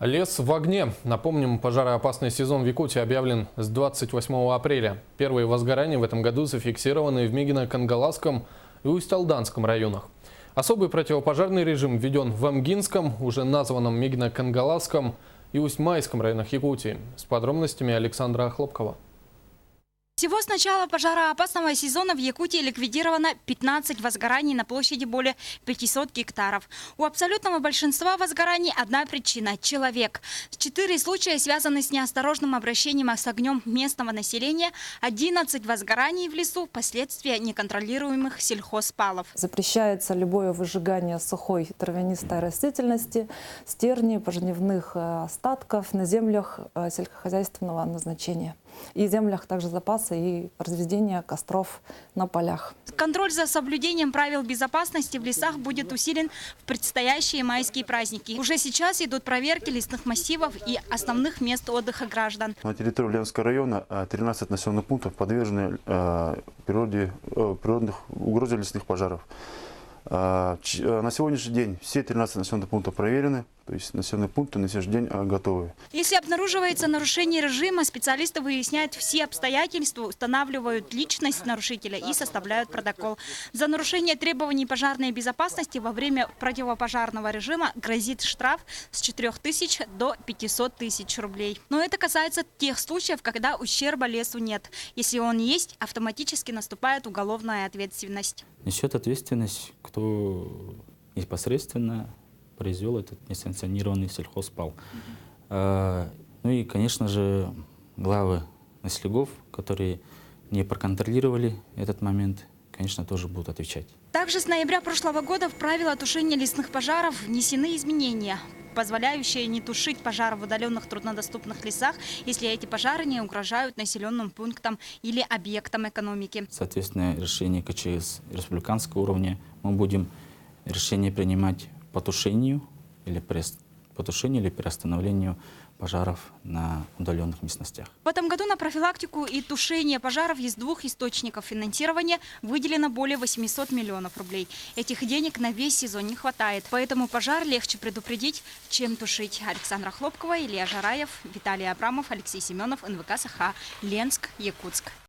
Лес в огне. Напомним, пожароопасный сезон в Якутии объявлен с 28 апреля. Первые возгорания в этом году зафиксированы в Мигино-Кангаласском и Усть-Алданском районах. Особый противопожарный режим введен в Амгинском, уже названном Мигино-Кангаласском и Усть-Майском районах Якутии. С подробностями Александра Хлопкова. Всего с начала пожароопасного сезона в Якутии ликвидировано 15 возгораний на площади более 500 гектаров. У абсолютного большинства возгораний одна причина – человек. 4 случая связаны с неосторожным обращением с огнем местного населения, 11 возгораний в лесу – последствия неконтролируемых сельхозпалов. Запрещается любое выжигание сухой травянистой растительности, стерни, пожнивных остатков на землях сельскохозяйственного назначения. И землях также запаса и разведения костров на полях. Контроль за соблюдением правил безопасности в лесах будет усилен в предстоящие майские праздники. Уже сейчас идут проверки лесных массивов и основных мест отдыха граждан. На территории Ульяновского района 13 населенных пунктов подвержены природных угрозе лесных пожаров. На сегодняшний день все 13 населенных пунктов проверены, то есть населенные пункты на сегодняшний день готовы. Если обнаруживается нарушение режима, специалисты выясняют все обстоятельства, устанавливают личность нарушителя и составляют протокол. За нарушение требований пожарной безопасности во время противопожарного режима грозит штраф с 4000 до 500 тысяч рублей. Но это касается тех случаев, когда ущерба лесу нет. Если он есть, автоматически наступает уголовная ответственность. Несет ответственность, кто непосредственно произвел этот несанкционированный сельхозпал. Ну и, конечно же, главы населегов, которые не проконтролировали этот момент, конечно, тоже будут отвечать. Также с ноября прошлого года в правила тушения лесных пожаров внесены изменения, позволяющие не тушить пожары в удаленных труднодоступных лесах, если эти пожары не угрожают населенным пунктам или объектам экономики. Соответственно, решение КЧС республиканского уровня мы будем решение принимать по тушению или приостановлению пожаров на удаленных местностях. В этом году на профилактику и тушение пожаров из двух источников финансирования выделено более 800 миллионов рублей. Этих денег на весь сезон не хватает, поэтому пожар легче предупредить, чем тушить. Александра Хлопкова, Илья Жараев, Виталий Абрамов, Алексей Семенов, НВК Саха, Ленск, Якутск.